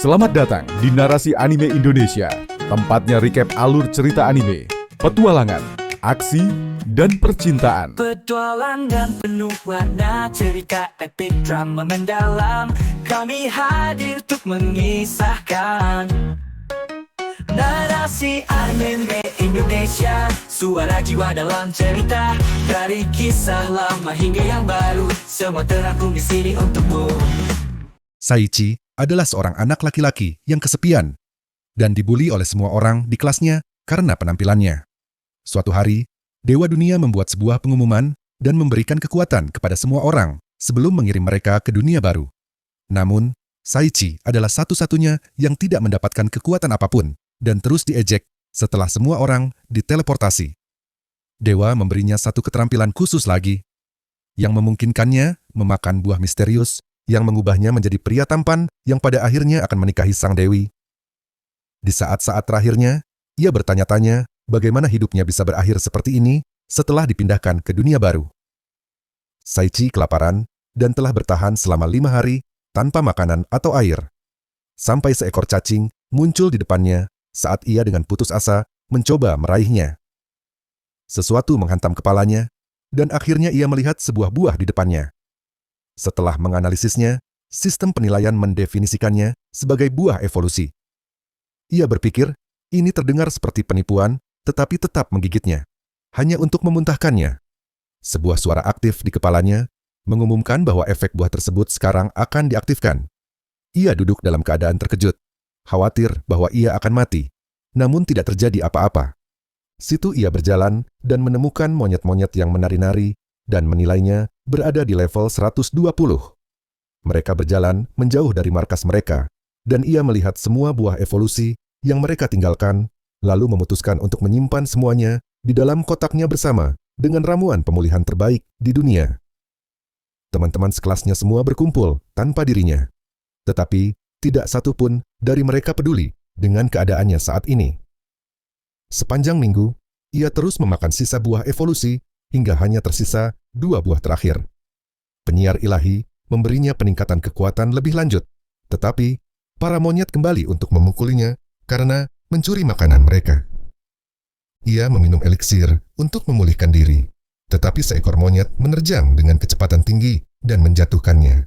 Selamat datang di Narasi Anime Indonesia, tempatnya recap alur cerita anime, petualangan, aksi, dan percintaan. Petualangan penuh warna, cerita epik drama mendalam. Kami hadir untuk mengisahkan narasi anime Indonesia, suara jiwa dalam cerita. Dari kisah lama hingga yang baru, semua terangkum di sini untukmu. Saichi adalah seorang anak laki-laki yang kesepian dan dibully oleh semua orang di kelasnya karena penampilannya. Suatu hari, Dewa Dunia membuat sebuah pengumuman dan memberikan kekuatan kepada semua orang sebelum mengirim mereka ke dunia baru. Namun, Saichi adalah satu-satunya yang tidak mendapatkan kekuatan apapun dan terus diejek setelah semua orang diteleportasi. Dewa memberinya satu keterampilan khusus lagi, yang memungkinkannya memakan buah misterius yang mengubahnya menjadi pria tampan yang pada akhirnya akan menikahi sang dewi. Di saat-saat terakhirnya, ia bertanya-tanya bagaimana hidupnya bisa berakhir seperti ini setelah dipindahkan ke dunia baru. Saichi kelaparan dan telah bertahan selama 5 hari tanpa makanan atau air. Sampai seekor cacing muncul di depannya saat ia dengan putus asa mencoba meraihnya. Sesuatu menghantam kepalanya, dan akhirnya ia melihat sebuah buah di depannya. Setelah menganalisisnya, sistem penilaian mendefinisikannya sebagai buah evolusi. Ia berpikir, ini terdengar seperti penipuan, tetapi tetap menggigitnya, hanya untuk memuntahkannya. Sebuah suara aktif di kepalanya mengumumkan bahwa efek buah tersebut sekarang akan diaktifkan. Ia duduk dalam keadaan terkejut, khawatir bahwa ia akan mati, namun tidak terjadi apa-apa. Situ ia berjalan dan menemukan monyet-monyet yang menari-nari dan menilainya berada di level 120. Mereka berjalan menjauh dari markas mereka, dan ia melihat semua buah evolusi yang mereka tinggalkan, lalu memutuskan untuk menyimpan semuanya di dalam kotaknya bersama dengan ramuan pemulihan terbaik di dunia. Teman-teman sekelasnya semua berkumpul tanpa dirinya, tetapi tidak satu pun dari mereka peduli dengan keadaannya saat ini. Sepanjang minggu, ia terus memakan sisa buah evolusi hingga hanya tersisa 2 buah terakhir. Penyiar ilahi memberinya peningkatan kekuatan lebih lanjut, tetapi para monyet kembali untuk memukulinya karena mencuri makanan mereka. Ia meminum eliksir untuk memulihkan diri, tetapi seekor monyet menerjang dengan kecepatan tinggi dan menjatuhkannya.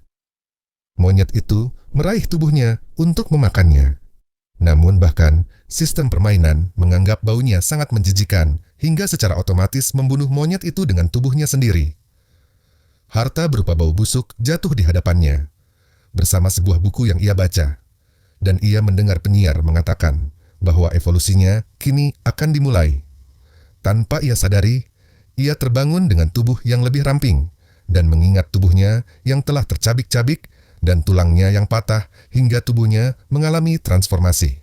Monyet itu meraih tubuhnya untuk memakannya. Namun bahkan, sistem permainan menganggap baunya sangat menjijikan hingga secara otomatis membunuh monyet itu dengan tubuhnya sendiri. Harta berupa bau busuk jatuh di hadapannya, bersama sebuah buku yang ia baca. Dan ia mendengar penyiar mengatakan bahwa evolusinya kini akan dimulai. Tanpa ia sadari, ia terbangun dengan tubuh yang lebih ramping dan mengingat tubuhnya yang telah tercabik-cabik dan tulangnya yang patah hingga tubuhnya mengalami transformasi.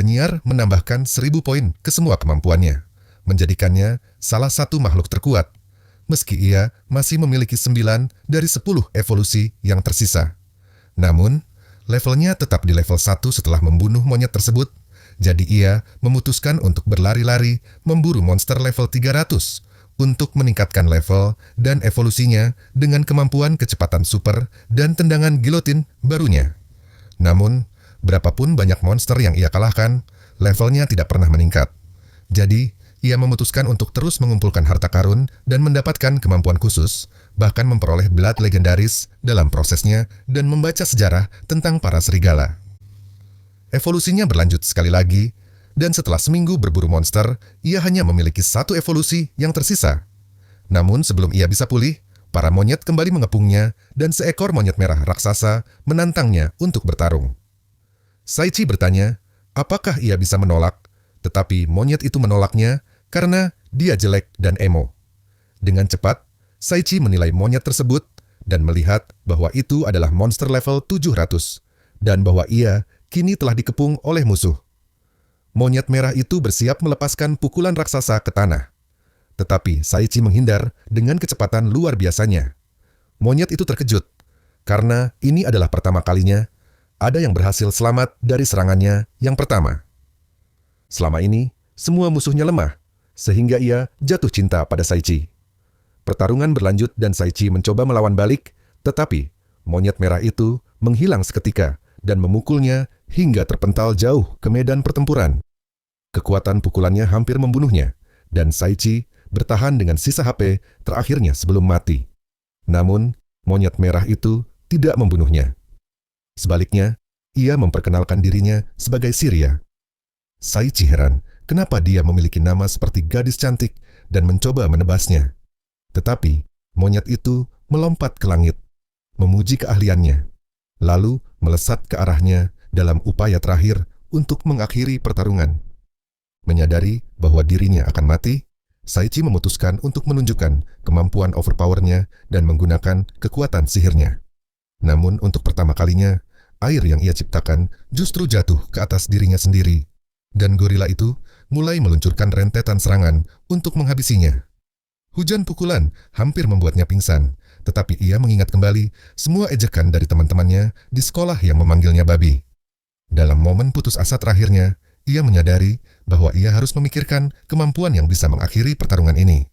Penyiar menambahkan 1000 poin ke semua kemampuannya, menjadikannya salah satu makhluk terkuat, meski ia masih memiliki 9 dari 10 evolusi yang tersisa. Namun, levelnya tetap di level 1 setelah membunuh monyet tersebut, jadi ia memutuskan untuk berlari-lari memburu monster level 300 untuk meningkatkan level dan evolusinya dengan kemampuan kecepatan super dan tendangan gilotin barunya. Namun, berapapun banyak monster yang ia kalahkan, levelnya tidak pernah meningkat. Jadi, ia memutuskan untuk terus mengumpulkan harta karun dan mendapatkan kemampuan khusus, bahkan memperoleh blood legendaris dalam prosesnya dan membaca sejarah tentang para serigala. Evolusinya berlanjut sekali lagi, dan setelah seminggu berburu monster, ia hanya memiliki 1 evolusi yang tersisa. Namun sebelum ia bisa pulih, para monyet kembali mengepungnya dan seekor monyet merah raksasa menantangnya untuk bertarung. Saichi bertanya, apakah ia bisa menolak, tetapi monyet itu menolaknya karena dia jelek dan emo. Dengan cepat, Saichi menilai monyet tersebut dan melihat bahwa itu adalah monster level 700 dan bahwa ia kini telah dikepung oleh musuh. Monyet merah itu bersiap melepaskan pukulan raksasa ke tanah. Tetapi Saichi menghindar dengan kecepatan luar biasanya. Monyet itu terkejut, karena ini adalah pertama kalinya ada yang berhasil selamat dari serangannya yang pertama. Selama ini, semua musuhnya lemah, sehingga ia jatuh cinta pada Saichi. Pertarungan berlanjut dan Saichi mencoba melawan balik, tetapi monyet merah itu menghilang seketika dan memukulnya hingga terpental jauh ke medan pertempuran. Kekuatan pukulannya hampir membunuhnya, dan Saichi bertahan dengan sisa HP terakhirnya sebelum mati. Namun, monyet merah itu tidak membunuhnya. Sebaliknya, ia memperkenalkan dirinya sebagai Siria. Saichi heran kenapa dia memiliki nama seperti gadis cantik dan mencoba menebasnya. Tetapi, monyet itu melompat ke langit, memuji keahliannya, lalu melesat ke arahnya dalam upaya terakhir untuk mengakhiri pertarungan. Menyadari bahwa dirinya akan mati, Saichi memutuskan untuk menunjukkan kemampuan overpowernya dan menggunakan kekuatan sihirnya. Namun untuk pertama kalinya, air yang ia ciptakan justru jatuh ke atas dirinya sendiri, dan gorila itu mulai meluncurkan rentetan serangan untuk menghabisinya. Hujan pukulan hampir membuatnya pingsan, tetapi ia mengingat kembali semua ejekan dari teman-temannya di sekolah yang memanggilnya babi. Dalam momen putus asa terakhirnya, ia menyadari bahwa ia harus memikirkan kemampuan yang bisa mengakhiri pertarungan ini.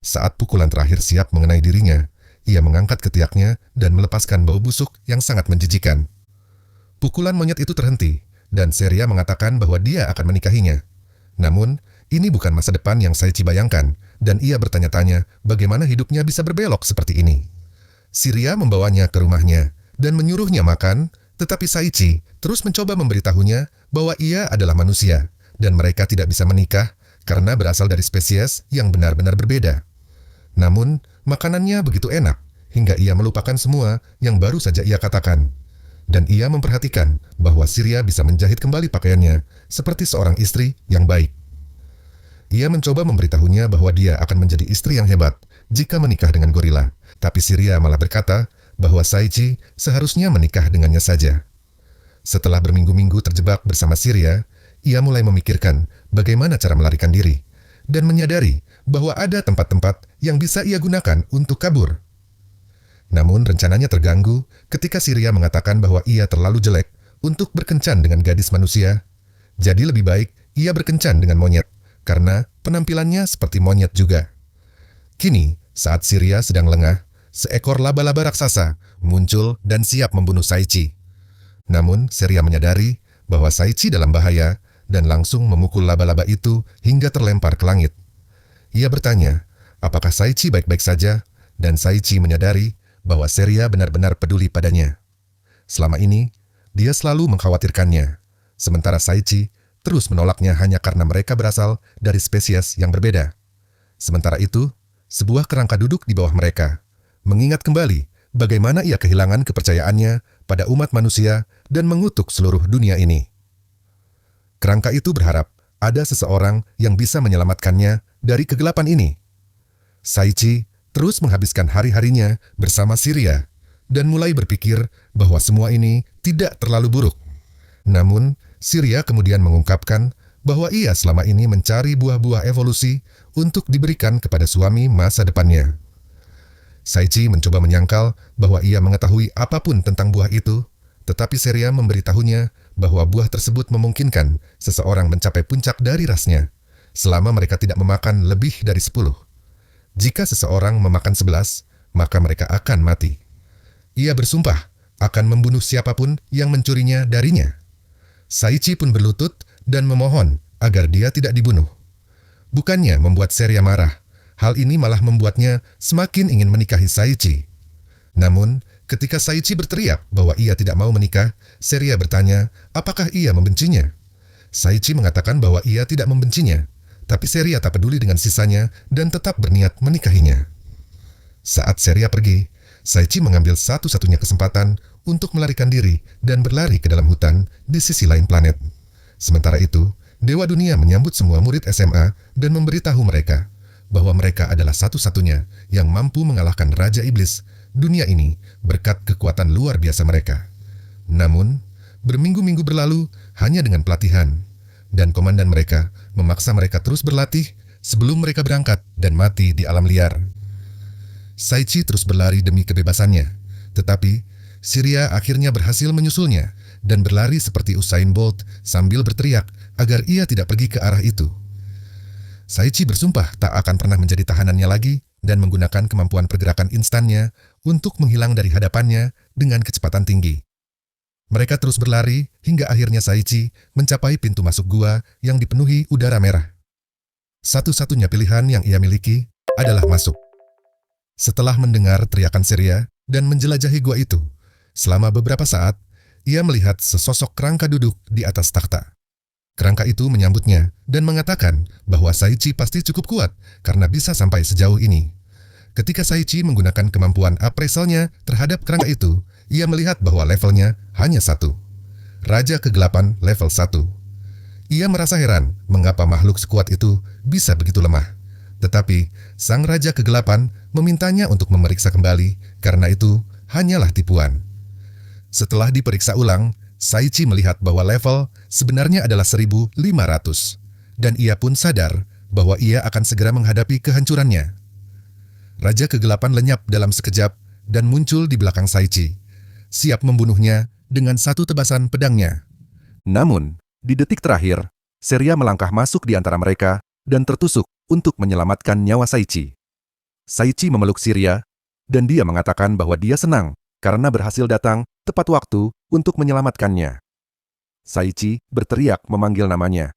Saat pukulan terakhir siap mengenai dirinya, ia mengangkat ketiaknya dan melepaskan bau busuk yang sangat menjijikan. Pukulan monyet itu terhenti, dan Seria mengatakan bahwa dia akan menikahinya. Namun, ini bukan masa depan yang Saichi bayangkan, dan ia bertanya-tanya bagaimana hidupnya bisa berbelok seperti ini. Siria membawanya ke rumahnya dan menyuruhnya makan, tetapi Saichi terus mencoba memberitahunya bahwa ia adalah manusia, dan mereka tidak bisa menikah karena berasal dari spesies yang benar-benar berbeda. Namun, makanannya begitu enak, hingga ia melupakan semua yang baru saja ia katakan. Dan ia memperhatikan bahwa Siria bisa menjahit kembali pakaiannya seperti seorang istri yang baik. Ia mencoba memberitahunya bahwa dia akan menjadi istri yang hebat jika menikah dengan gorila, tapi Siria malah berkata bahwa Saichi seharusnya menikah dengannya saja. Setelah berminggu-minggu terjebak bersama Siria, ia mulai memikirkan bagaimana cara melarikan diri, dan menyadari bahwa ada tempat-tempat yang bisa ia gunakan untuk kabur. Namun rencananya terganggu ketika Siria mengatakan bahwa ia terlalu jelek untuk berkencan dengan gadis manusia. Jadi lebih baik ia berkencan dengan monyet, karena penampilannya seperti monyet juga. Kini, saat Siria sedang lengah, seekor laba-laba raksasa muncul dan siap membunuh Saichi. Namun, Siria menyadari bahwa Saichi dalam bahaya dan langsung memukul laba-laba itu hingga terlempar ke langit. Ia bertanya, apakah Saichi baik-baik saja? Dan Saichi menyadari bahwa Siria benar-benar peduli padanya. Selama ini, dia selalu mengkhawatirkannya, sementara Saichi terus menolaknya hanya karena mereka berasal dari spesies yang berbeda. Sementara itu, sebuah kerangka duduk di bawah mereka, mengingat kembali bagaimana ia kehilangan kepercayaannya pada umat manusia dan mengutuk seluruh dunia ini. Kerangka itu berharap ada seseorang yang bisa menyelamatkannya dari kegelapan ini. Saichi terus menghabiskan hari-harinya bersama Siria dan mulai berpikir bahwa semua ini tidak terlalu buruk. Namun, Siria kemudian mengungkapkan bahwa ia selama ini mencari buah-buah evolusi untuk diberikan kepada suami masa depannya. Saichi mencoba menyangkal bahwa ia mengetahui apapun tentang buah itu, tetapi Siria memberitahunya bahwa buah tersebut memungkinkan seseorang mencapai puncak dari rasnya, selama mereka tidak memakan lebih dari 10. Jika seseorang memakan 11, maka mereka akan mati. Ia bersumpah akan membunuh siapapun yang mencurinya darinya. Saichi pun berlutut dan memohon agar dia tidak dibunuh. Bukannya membuat Siria marah, hal ini malah membuatnya semakin ingin menikahi Saichi. Namun, ketika Saichi berteriak bahwa ia tidak mau menikah, Siria bertanya apakah ia membencinya. Saichi mengatakan bahwa ia tidak membencinya, tapi Siria tak peduli dengan sisanya dan tetap berniat menikahinya. Saat Siria pergi, Saichi mengambil satu-satunya kesempatan untuk melarikan diri dan berlari ke dalam hutan di sisi lain planet. Sementara itu, Dewa Dunia menyambut semua murid SMA dan memberitahu mereka bahwa mereka adalah satu-satunya yang mampu mengalahkan Raja Iblis dunia ini berkat kekuatan luar biasa mereka. Namun, berminggu-minggu berlalu hanya dengan pelatihan, dan komandan mereka memaksa mereka terus berlatih sebelum mereka berangkat dan mati di alam liar. Saichi terus berlari demi kebebasannya, tetapi Siria akhirnya berhasil menyusulnya dan berlari seperti Usain Bolt sambil berteriak agar ia tidak pergi ke arah itu. Saichi bersumpah tak akan pernah menjadi tahanannya lagi dan menggunakan kemampuan pergerakan instannya untuk menghilang dari hadapannya dengan kecepatan tinggi. Mereka terus berlari hingga akhirnya Saichi mencapai pintu masuk gua yang dipenuhi udara merah. Satu-satunya pilihan yang ia miliki adalah masuk. Setelah mendengar teriakan Surya dan menjelajahi gua itu, selama beberapa saat, ia melihat sesosok kerangka duduk di atas takhta. Kerangka itu menyambutnya dan mengatakan bahwa Saichi pasti cukup kuat karena bisa sampai sejauh ini. Ketika Saichi menggunakan kemampuan appraisalnya terhadap kerangka itu, ia melihat bahwa levelnya hanya 1. Raja Kegelapan level 1. Ia merasa heran mengapa makhluk sekuat itu bisa begitu lemah. Tetapi, sang Raja Kegelapan memintanya untuk memeriksa kembali karena itu hanyalah tipuan. Setelah diperiksa ulang, Saichi melihat bahwa level sebenarnya adalah 1500, dan ia pun sadar bahwa ia akan segera menghadapi kehancurannya. Raja Kegelapan lenyap dalam sekejap dan muncul di belakang Saichi, siap membunuhnya dengan satu tebasan pedangnya. Namun, di detik terakhir, Surya melangkah masuk di antara mereka dan tertusuk untuk menyelamatkan nyawa Saichi. Saichi memeluk Surya, dan dia mengatakan bahwa dia senang karena berhasil datang tepat waktu untuk menyelamatkannya. Saichi berteriak memanggil namanya,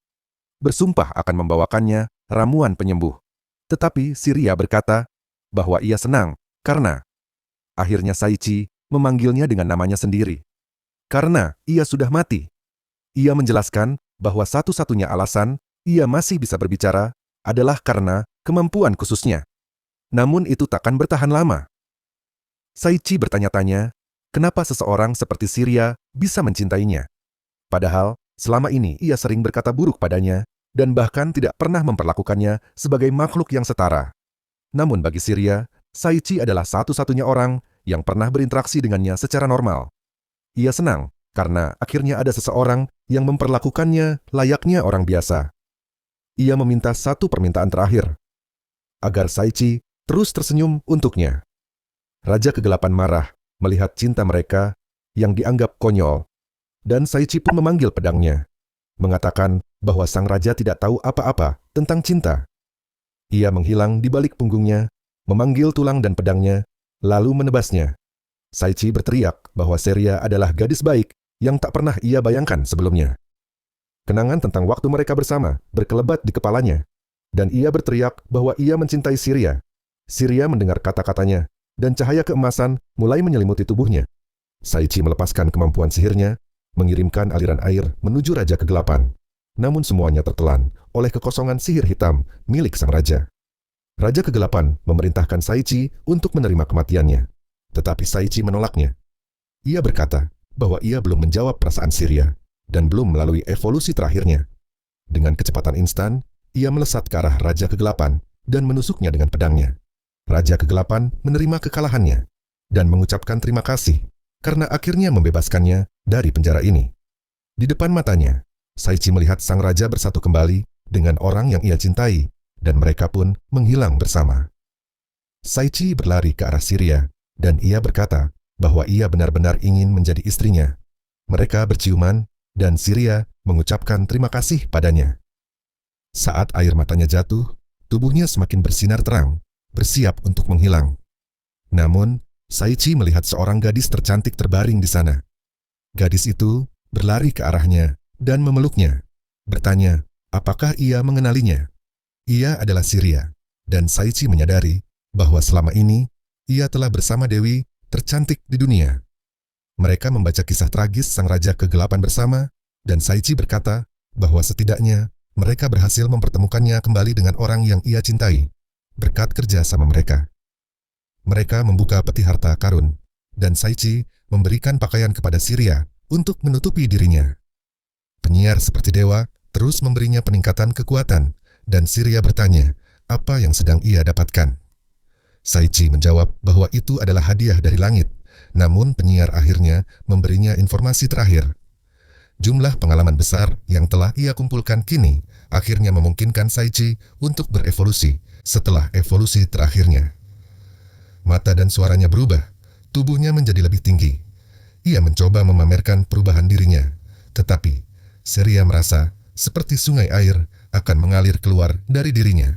bersumpah akan membawakannya ramuan penyembuh. Tetapi Surya berkata bahwa ia senang karena akhirnya Saichi memanggilnya dengan namanya sendiri. Karena ia sudah mati. Ia menjelaskan bahwa satu-satunya alasan ia masih bisa berbicara adalah karena kemampuan khususnya. Namun itu takkan bertahan lama. Saichi bertanya-tanya, kenapa seseorang seperti Surya bisa mencintainya? Padahal, selama ini ia sering berkata buruk padanya, dan bahkan tidak pernah memperlakukannya sebagai makhluk yang setara. Namun bagi Surya, Saichi adalah satu-satunya orang yang pernah berinteraksi dengannya secara normal. Ia senang, karena akhirnya ada seseorang yang memperlakukannya layaknya orang biasa. Ia meminta satu permintaan terakhir, agar Saichi terus tersenyum untuknya. Raja Kegelapan marah melihat cinta mereka yang dianggap konyol, dan Saichi pun memanggil pedangnya, mengatakan bahwa sang raja tidak tahu apa-apa tentang cinta. Ia menghilang di balik punggungnya, memanggil tulang dan pedangnya, lalu menebasnya. Saichi berteriak bahwa Surya adalah gadis baik yang tak pernah ia bayangkan sebelumnya. Kenangan tentang waktu mereka bersama berkelebat di kepalanya, dan ia berteriak bahwa ia mencintai Surya. Surya mendengar kata-katanya, dan cahaya keemasan mulai menyelimuti tubuhnya. Saichi melepaskan kemampuan sihirnya, mengirimkan aliran air menuju Raja Kegelapan. Namun semuanya tertelan oleh kekosongan sihir hitam milik sang raja. Raja Kegelapan memerintahkan Saichi untuk menerima kematiannya. Tetapi Saichi menolaknya. Ia berkata bahwa ia belum menjawab perasaan Surya dan belum melalui evolusi terakhirnya. Dengan kecepatan instan, ia melesat ke arah Raja Kegelapan dan menusuknya dengan pedangnya. Raja Kegelapan menerima kekalahannya dan mengucapkan terima kasih karena akhirnya membebaskannya dari penjara ini. Di depan matanya, Saichi melihat sang raja bersatu kembali dengan orang yang ia cintai, dan mereka pun menghilang bersama. Saichi berlari ke arah Surya, dan ia berkata bahwa ia benar-benar ingin menjadi istrinya. Mereka berciuman, dan Surya mengucapkan terima kasih padanya. Saat air matanya jatuh, tubuhnya semakin bersinar terang, bersiap untuk menghilang. Namun, Saichi melihat seorang gadis tercantik terbaring di sana. Gadis itu berlari ke arahnya dan memeluknya, bertanya apakah ia mengenalinya. Ia adalah Surya, dan Saichi menyadari bahwa selama ini ia telah bersama Dewi tercantik di dunia. Mereka membaca kisah tragis sang Raja Kegelapan bersama, dan Saichi berkata bahwa setidaknya mereka berhasil mempertemukannya kembali dengan orang yang ia cintai, berkat kerja sama mereka. Mereka membuka peti harta karun, dan Saichi memberikan pakaian kepada Surya untuk menutupi dirinya. Penyiar seperti dewa terus memberinya peningkatan kekuatan, dan Surya bertanya apa yang sedang ia dapatkan. Saichi menjawab bahwa itu adalah hadiah dari langit, namun penyiar akhirnya memberinya informasi terakhir. Jumlah pengalaman besar yang telah ia kumpulkan kini akhirnya memungkinkan Saichi untuk berevolusi setelah evolusi terakhirnya. Mata dan suaranya berubah, tubuhnya menjadi lebih tinggi. Ia mencoba memamerkan perubahan dirinya, tetapi Surya merasa seperti sungai air akan mengalir keluar dari dirinya.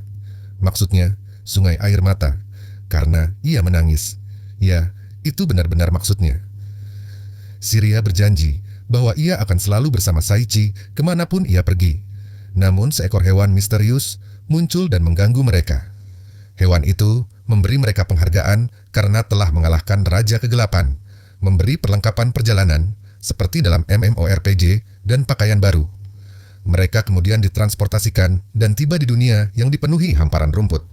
Maksudnya, sungai air mata, karena ia menangis. Ya, itu benar-benar maksudnya. Shiria berjanji bahwa ia akan selalu bersama Saichi kemanapun ia pergi. Namun seekor hewan misterius muncul dan mengganggu mereka. Hewan itu memberi mereka penghargaan karena telah mengalahkan Raja Kegelapan, memberi perlengkapan perjalanan seperti dalam MMORPG dan pakaian baru. Mereka kemudian ditransportasikan dan tiba di dunia yang dipenuhi hamparan rumput.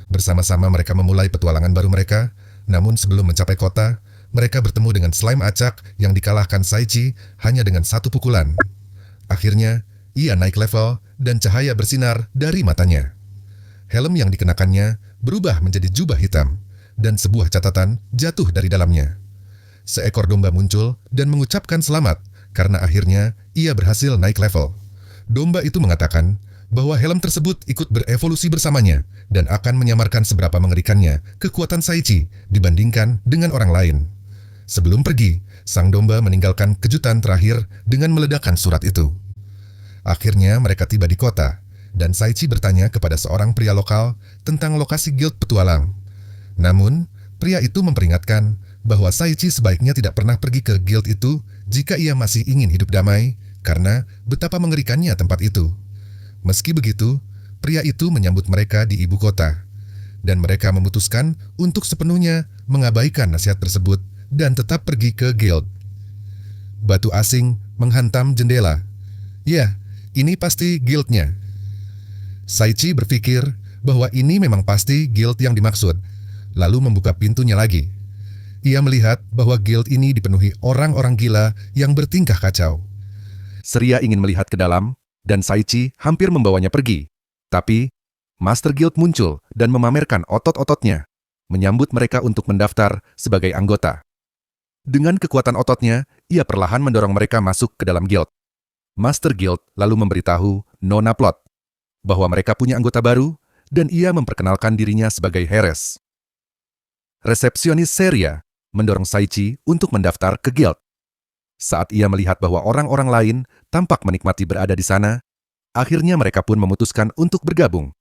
Bersama-sama mereka memulai petualangan baru mereka, namun sebelum mencapai kota, mereka bertemu dengan slime acak yang dikalahkan Saichi hanya dengan satu pukulan. Akhirnya, ia naik level dan cahaya bersinar dari matanya. Helm yang dikenakannya berubah menjadi jubah hitam, dan sebuah catatan jatuh dari dalamnya. Seekor domba muncul dan mengucapkan selamat karena akhirnya ia berhasil naik level. Domba itu mengatakan bahwa helm tersebut ikut berevolusi bersamanya dan akan menyamarkan seberapa mengerikannya kekuatan Saichi dibandingkan dengan orang lain. Sebelum pergi, sang domba meninggalkan kejutan terakhir dengan meledakkan surat itu. Akhirnya mereka tiba di kota, dan Saichi bertanya kepada seorang pria lokal tentang lokasi guild petualang. Namun, pria itu memperingatkan bahwa Saichi sebaiknya tidak pernah pergi ke guild itu jika ia masih ingin hidup damai, karena betapa mengerikannya tempat itu. Meski begitu, pria itu menyambut mereka di ibu kota, dan mereka memutuskan untuk sepenuhnya mengabaikan nasihat tersebut dan tetap pergi ke guild. Batu asing menghantam jendela. Ya, ini pasti guildnya. Saichi berpikir bahwa ini memang pasti guild yang dimaksud, lalu membuka pintunya lagi. Ia melihat bahwa guild ini dipenuhi orang-orang gila yang bertingkah kacau. Shiria ingin melihat ke dalam, dan Saichi hampir membawanya pergi. Tapi, Master Guild muncul dan memamerkan otot-ototnya, menyambut mereka untuk mendaftar sebagai anggota. Dengan kekuatan ototnya, ia perlahan mendorong mereka masuk ke dalam guild. Master Guild lalu memberitahu Nona Plot bahwa mereka punya anggota baru dan ia memperkenalkan dirinya sebagai Heres. Resepsionis Shiria mendorong Saichi untuk mendaftar ke guild. Saat ia melihat bahwa orang-orang lain tampak menikmati berada di sana, akhirnya mereka pun memutuskan untuk bergabung.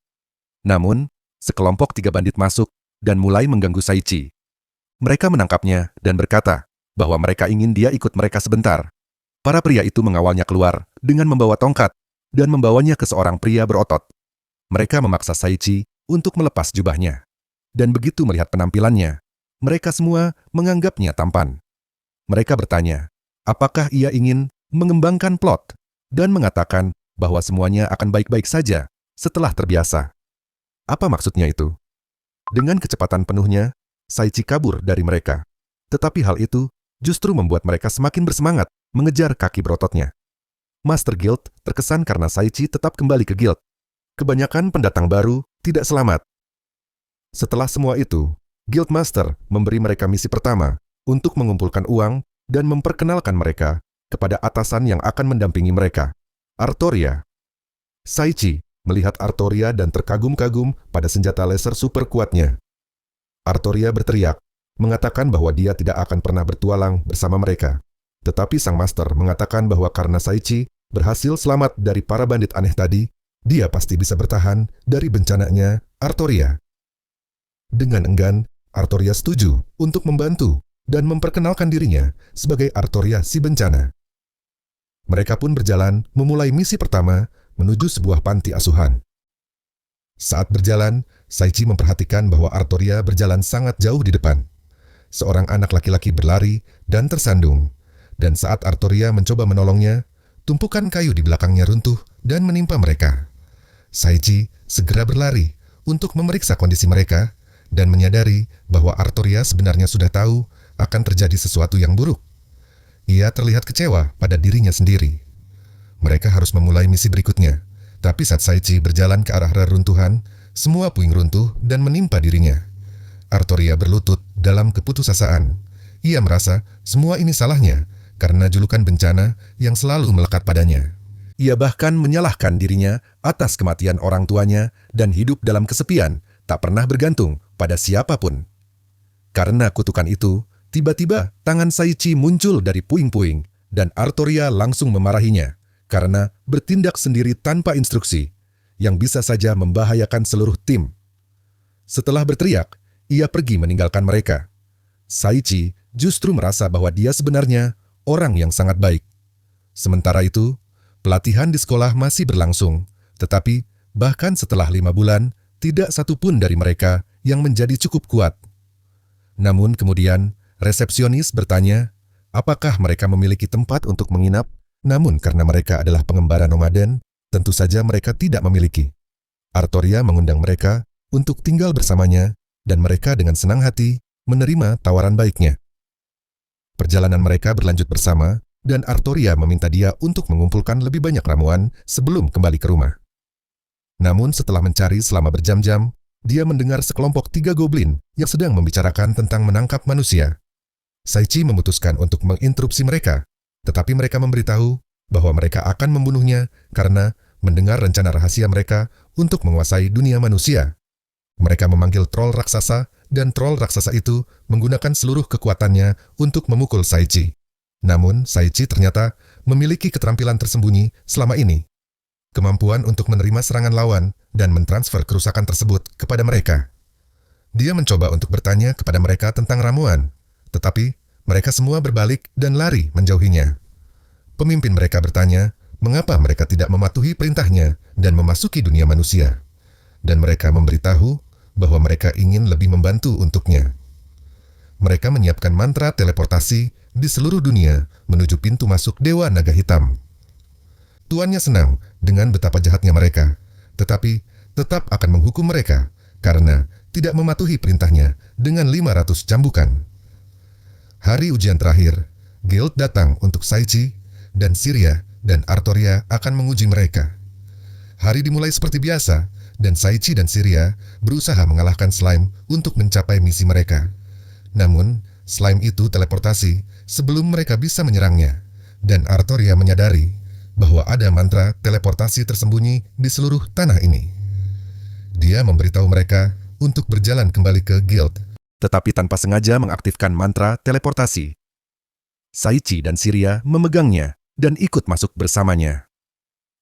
Namun, sekelompok 3 bandit masuk dan mulai mengganggu Saichi. Mereka menangkapnya dan berkata bahwa mereka ingin dia ikut mereka sebentar. Para pria itu mengawalnya keluar dengan membawa tongkat dan membawanya ke seorang pria berotot. Mereka memaksa Saichi untuk melepas jubahnya. Dan begitu melihat penampilannya, mereka semua menganggapnya tampan. Mereka bertanya, apakah ia ingin mengembangkan plot dan mengatakan bahwa semuanya akan baik-baik saja setelah terbiasa. Apa maksudnya itu? Dengan kecepatan penuhnya, Saichi kabur dari mereka. Tetapi hal itu justru membuat mereka semakin bersemangat mengejar kaki berototnya. Master Guild terkesan karena Saichi tetap kembali ke guild. Kebanyakan pendatang baru tidak selamat. Setelah semua itu, Guild Master memberi mereka misi pertama untuk mengumpulkan uang dan memperkenalkan mereka kepada atasan yang akan mendampingi mereka, Artoria. Saichi melihat Artoria dan terkagum-kagum pada senjata laser super kuatnya. Artoria berteriak, mengatakan bahwa dia tidak akan pernah bertualang bersama mereka. Tetapi sang master mengatakan bahwa karena Saichi berhasil selamat dari para bandit aneh tadi, dia pasti bisa bertahan dari bencananya Artoria. Dengan enggan, Artoria setuju untuk membantu dan memperkenalkan dirinya sebagai Artoria si bencana. Mereka pun berjalan memulai misi pertama menuju sebuah panti asuhan. Saat berjalan, Saichi memperhatikan bahwa Artoria berjalan sangat jauh di depan. Seorang anak laki-laki berlari dan tersandung. Dan saat Artoria mencoba menolongnya, tumpukan kayu di belakangnya runtuh dan menimpa mereka. Saichi segera berlari untuk memeriksa kondisi mereka dan menyadari bahwa Artoria sebenarnya sudah tahu akan terjadi sesuatu yang buruk. Ia terlihat kecewa pada dirinya sendiri. Mereka harus memulai misi berikutnya, tapi saat Saichi berjalan ke arah reruntuhan, semua puing runtuh dan menimpa dirinya. Artoria berlutut dalam keputusasaan. Ia merasa semua ini salahnya karena julukan bencana yang selalu melekat padanya. Ia bahkan menyalahkan dirinya atas kematian orang tuanya dan hidup dalam kesepian, tak pernah bergantung pada siapapun. Karena kutukan itu, tiba-tiba tangan Saichi muncul dari puing-puing dan Artoria langsung memarahinya karena bertindak sendiri tanpa instruksi yang bisa saja membahayakan seluruh tim. Setelah berteriak, ia pergi meninggalkan mereka. Saichi justru merasa bahwa dia sebenarnya orang yang sangat baik. Sementara itu, pelatihan di sekolah masih berlangsung, tetapi bahkan setelah 5 bulan, tidak satu pun dari mereka yang menjadi cukup kuat. Namun kemudian, resepsionis bertanya, apakah mereka memiliki tempat untuk menginap, namun karena mereka adalah pengembara nomaden, tentu saja mereka tidak memiliki. Artoria mengundang mereka untuk tinggal bersamanya, dan mereka dengan senang hati menerima tawaran baiknya. Perjalanan mereka berlanjut bersama, dan Artoria meminta dia untuk mengumpulkan lebih banyak ramuan sebelum kembali ke rumah. Namun setelah mencari selama berjam-jam, dia mendengar sekelompok 3 goblin yang sedang membicarakan tentang menangkap manusia. Saichi memutuskan untuk menginterupsi mereka, tetapi mereka memberitahu bahwa mereka akan membunuhnya karena mendengar rencana rahasia mereka untuk menguasai dunia manusia. Mereka memanggil troll raksasa, dan troll raksasa itu menggunakan seluruh kekuatannya untuk memukul Saichi. Namun, Saichi ternyata memiliki keterampilan tersembunyi selama ini. Kemampuan untuk menerima serangan lawan dan mentransfer kerusakan tersebut kepada mereka. Dia mencoba untuk bertanya kepada mereka tentang ramuan, tetapi mereka semua berbalik dan lari menjauhinya. Pemimpin mereka bertanya, mengapa mereka tidak mematuhi perintahnya dan memasuki dunia manusia. Dan mereka memberitahu bahwa mereka ingin lebih membantu untuknya. Mereka menyiapkan mantra teleportasi di seluruh dunia menuju pintu masuk Dewa Naga Hitam. Tuannya senang dengan betapa jahatnya mereka, tetapi tetap akan menghukum mereka karena tidak mematuhi perintahnya dengan 500 cambukan. Hari ujian terakhir, Guild datang untuk Saichi, dan Syria dan Artoria akan menguji mereka. Hari dimulai seperti biasa, dan Saichi dan Syria berusaha mengalahkan slime untuk mencapai misi mereka. Namun, slime itu teleportasi sebelum mereka bisa menyerangnya, dan Artoria menyadari bahwa ada mantra teleportasi tersembunyi di seluruh tanah ini. Dia memberitahu mereka untuk berjalan kembali ke guild, tetapi tanpa sengaja mengaktifkan mantra teleportasi. Saichi dan Syria memegangnya dan ikut masuk bersamanya.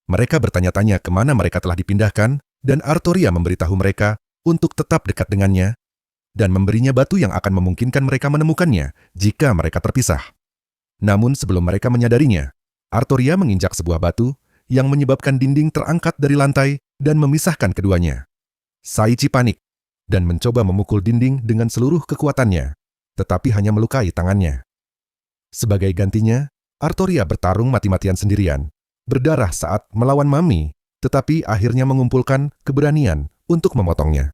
Mereka bertanya-tanya kemana mereka telah dipindahkan, dan Artoria memberitahu mereka untuk tetap dekat dengannya dan memberinya batu yang akan memungkinkan mereka menemukannya jika mereka terpisah. Namun sebelum mereka menyadarinya, Artoria menginjak sebuah batu yang menyebabkan dinding terangkat dari lantai dan memisahkan keduanya. Saichi panik dan mencoba memukul dinding dengan seluruh kekuatannya, tetapi hanya melukai tangannya. Sebagai gantinya, Artoria bertarung mati-matian sendirian, berdarah saat melawan Mami, tetapi akhirnya mengumpulkan keberanian untuk memotongnya.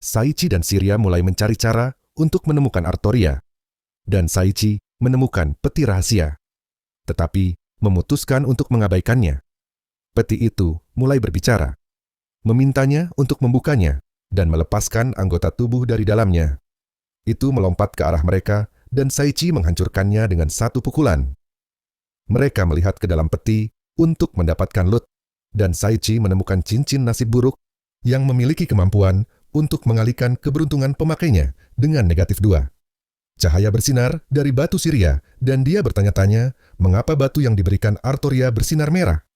Saichi dan Syria mulai mencari cara untuk menemukan Artoria, dan Saichi menemukan peti rahasia, tetapi memutuskan untuk mengabaikannya. Peti itu mulai berbicara, memintanya untuk membukanya dan melepaskan anggota tubuh dari dalamnya. Itu melompat ke arah mereka, dan Saichi menghancurkannya dengan satu pukulan. Mereka melihat ke dalam peti untuk mendapatkan loot, dan Saichi menemukan cincin nasib buruk yang memiliki kemampuan untuk mengalihkan keberuntungan pemakainya dengan -2. Cahaya bersinar dari batu Syria, dan dia bertanya-tanya mengapa batu yang diberikan Artoria bersinar merah.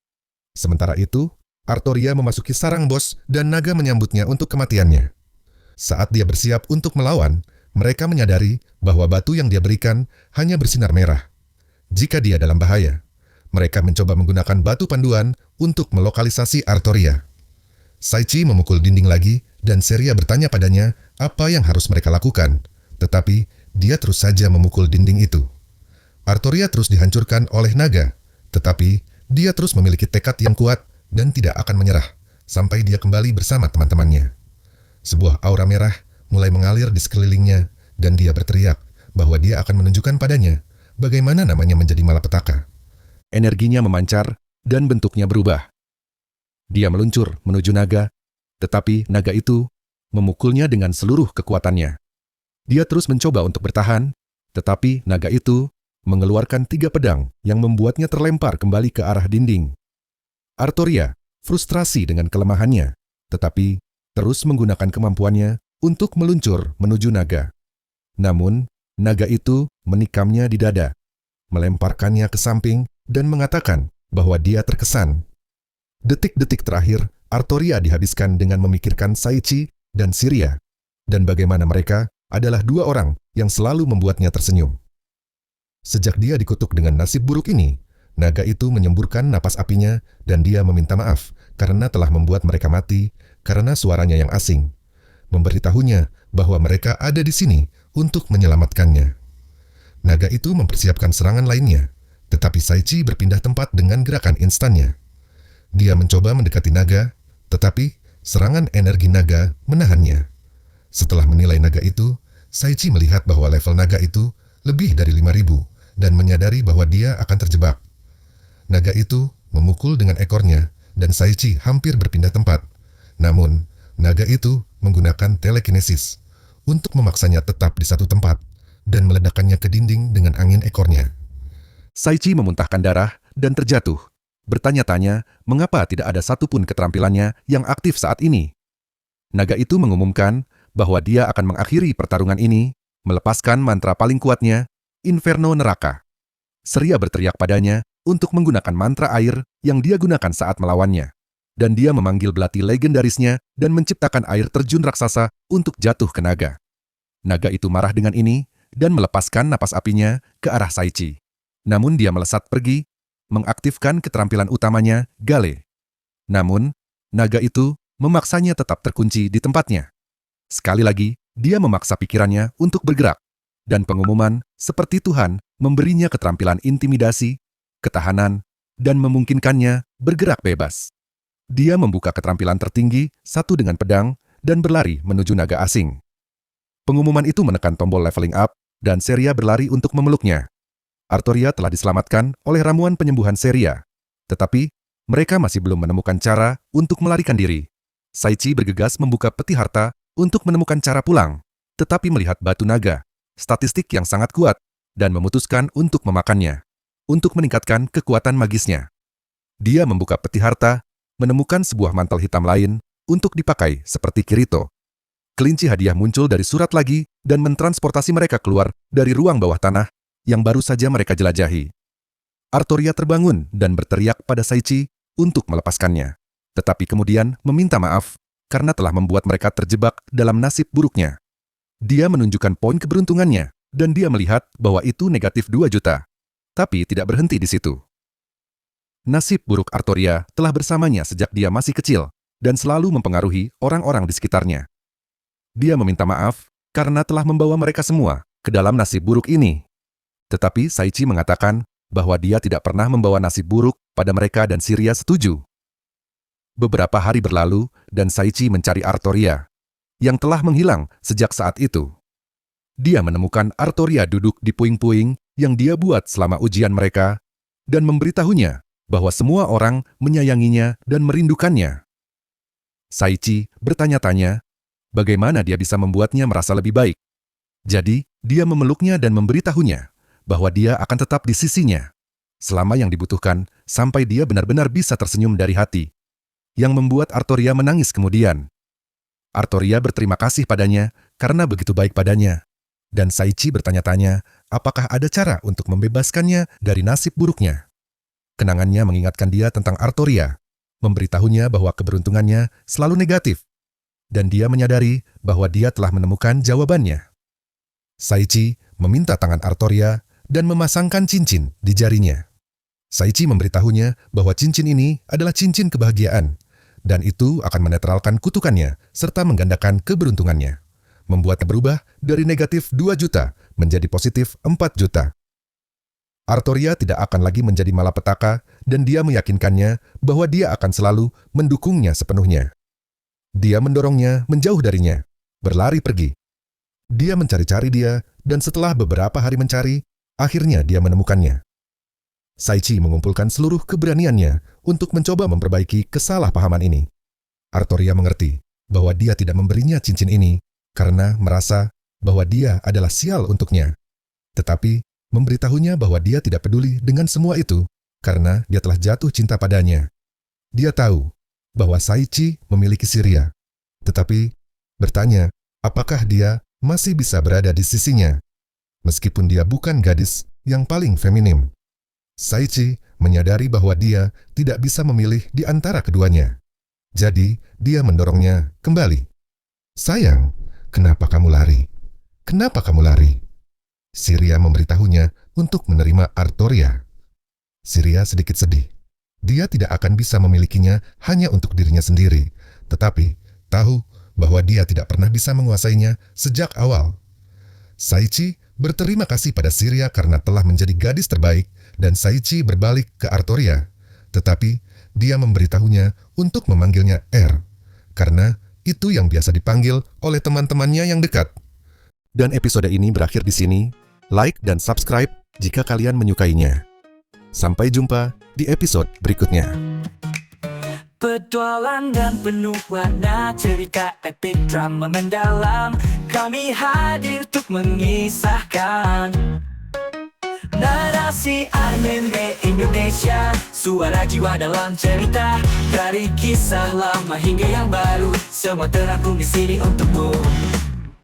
Sementara itu, Artoria memasuki sarang bos dan naga menyambutnya untuk kematiannya. Saat dia bersiap untuk melawan, mereka menyadari bahwa batu yang dia berikan hanya bersinar merah. Jika dia dalam bahaya, mereka mencoba menggunakan batu panduan untuk melokalisasi Artoria. Saichi memukul dinding lagi, dan Syria bertanya padanya apa yang harus mereka lakukan, tetapi dia terus saja memukul dinding itu. Artoria terus dihancurkan oleh naga, tetapi dia terus memiliki tekad yang kuat dan tidak akan menyerah sampai dia kembali bersama teman-temannya. Sebuah aura merah mulai mengalir di sekelilingnya, dan dia berteriak bahwa dia akan menunjukkan padanya bagaimana namanya menjadi malapetaka. Energinya memancar dan bentuknya berubah. Dia meluncur menuju naga, tetapi naga itu memukulnya dengan seluruh kekuatannya. Dia terus mencoba untuk bertahan, tetapi naga itu mengeluarkan 3 pedang yang membuatnya terlempar kembali ke arah dinding. Artoria frustrasi dengan kelemahannya, tetapi terus menggunakan kemampuannya untuk meluncur menuju naga. Namun, naga itu menikamnya di dada, melemparkannya ke samping, dan mengatakan bahwa dia terkesan. Detik-detik terakhir, Artoria dihabiskan dengan memikirkan Saichi dan Syria, dan bagaimana mereka adalah 2 orang yang selalu membuatnya tersenyum. Sejak dia dikutuk dengan nasib buruk ini, naga itu menyemburkan napas apinya dan dia meminta maaf karena telah membuat mereka mati karena suaranya yang asing. Memberitahunya bahwa mereka ada di sini untuk menyelamatkannya. Naga itu mempersiapkan serangan lainnya, tetapi Saichi berpindah tempat dengan gerakan instannya. Dia mencoba mendekati naga, tetapi serangan energi naga menahannya. Setelah menilai naga itu, Saichi melihat bahwa level naga itu lebih dari 5.000 dan menyadari bahwa dia akan terjebak. Naga itu memukul dengan ekornya dan Saichi hampir berpindah tempat. Namun, naga itu menggunakan telekinesis untuk memaksanya tetap di satu tempat dan meledakkannya ke dinding dengan angin ekornya. Saichi memuntahkan darah dan terjatuh, bertanya-tanya mengapa tidak ada satupun keterampilannya yang aktif saat ini. Naga itu mengumumkan bahwa dia akan mengakhiri pertarungan ini, melepaskan mantra paling kuatnya, Inferno Neraka. Surya berteriak padanya untuk menggunakan mantra air yang dia gunakan saat melawannya. Dan dia memanggil belati legendarisnya dan menciptakan air terjun raksasa untuk jatuh ke naga. Naga itu marah dengan ini dan melepaskan napas apinya ke arah Saichi. Namun dia melesat pergi, mengaktifkan keterampilan utamanya, Gale. Namun, naga itu memaksanya tetap terkunci di tempatnya. Sekali lagi, dia memaksa pikirannya untuk bergerak. Dan pengumuman, seperti Tuhan, memberinya keterampilan intimidasi, ketahanan, dan memungkinkannya bergerak bebas. Dia membuka keterampilan tertinggi, satu dengan pedang, dan berlari menuju naga asing. Pengumuman itu menekan tombol leveling up, dan Seria berlari untuk memeluknya. Artoria telah diselamatkan oleh ramuan penyembuhan Seria. Tetapi, mereka masih belum menemukan cara untuk melarikan diri. Saichi bergegas membuka peti harta untuk menemukan cara pulang, tetapi melihat batu naga, statistik yang sangat kuat, dan memutuskan untuk memakannya, untuk meningkatkan kekuatan magisnya. Dia membuka peti harta, menemukan sebuah mantel hitam lain untuk dipakai seperti Kirito. Kelinci hadiah muncul dari surat lagi dan mentransportasi mereka keluar dari ruang bawah tanah yang baru saja mereka jelajahi. Artoria terbangun dan berteriak pada Saichi untuk melepaskannya, tetapi kemudian meminta maaf karena telah membuat mereka terjebak dalam nasib buruknya. Dia menunjukkan poin keberuntungannya, dan dia melihat bahwa itu negatif 2 juta. Tapi tidak berhenti di situ. Nasib buruk Artoria telah bersamanya sejak dia masih kecil, dan selalu mempengaruhi orang-orang di sekitarnya. Dia meminta maaf karena telah membawa mereka semua ke dalam nasib buruk ini. Tetapi Saichi mengatakan bahwa dia tidak pernah membawa nasib buruk pada mereka dan Surya setuju. Beberapa hari berlalu, dan Saichi mencari Artoria yang telah menghilang sejak saat itu. Dia menemukan Artoria duduk di puing-puing yang dia buat selama ujian mereka dan memberitahunya bahwa semua orang menyayanginya dan merindukannya. Saichi bertanya-tanya bagaimana dia bisa membuatnya merasa lebih baik. Jadi, dia memeluknya dan memberitahunya bahwa dia akan tetap di sisinya selama yang dibutuhkan sampai dia benar-benar bisa tersenyum dari hati, yang membuat Artoria menangis kemudian. Artoria berterima kasih padanya karena begitu baik padanya. Dan Saichi bertanya-tanya apakah ada cara untuk membebaskannya dari nasib buruknya. Kenangannya mengingatkan dia tentang Artoria, memberitahunya bahwa keberuntungannya selalu negatif. Dan dia menyadari bahwa dia telah menemukan jawabannya. Saichi meminta tangan Artoria dan memasangkan cincin di jarinya. Saichi memberitahunya bahwa cincin ini adalah cincin kebahagiaan, dan itu akan menetralkan kutukannya serta menggandakan keberuntungannya, membuatnya berubah dari negatif 2 juta menjadi positif 4 juta. Artoria tidak akan lagi menjadi malapetaka dan dia meyakinkannya bahwa dia akan selalu mendukungnya sepenuhnya. Dia mendorongnya menjauh darinya, berlari pergi. Dia mencari-cari dia dan setelah beberapa hari mencari, akhirnya dia menemukannya. Saichi mengumpulkan seluruh keberaniannya untuk mencoba memperbaiki kesalahpahaman ini. Artoria mengerti bahwa dia tidak memberinya cincin ini karena merasa bahwa dia adalah sial untuknya. Tetapi memberitahunya bahwa dia tidak peduli dengan semua itu karena dia telah jatuh cinta padanya. Dia tahu bahwa Saichi memiliki Surya, tetapi bertanya apakah dia masih bisa berada di sisinya, meskipun dia bukan gadis yang paling feminim. Saichi menyadari bahwa dia tidak bisa memilih di antara keduanya. Jadi, dia mendorongnya kembali. "Sayang, kenapa kamu lari? Kenapa kamu lari?" Surya memberitahunya untuk menerima Artoria. Syria sedikit sedih. Dia tidak akan bisa memilikinya hanya untuk dirinya sendiri, tetapi tahu bahwa dia tidak pernah bisa menguasainya sejak awal. Saichi berterima kasih pada Syria karena telah menjadi gadis terbaik, dan Saichi berbalik ke Artoria. Tetapi dia memberitahunya untuk memanggilnya R, karena itu yang biasa dipanggil oleh teman-temannya yang dekat. Dan episode ini berakhir di sini. Like dan subscribe jika kalian menyukainya. Sampai jumpa di episode berikutnya. Petualangan penuh warna, cerita epik drama mendalam. Kami hadir untuk mengisahkan narasi anime Indonesia, suara jiwa dalam cerita. Dari kisah lama hingga yang baru, semua terangkum di sini untukmu.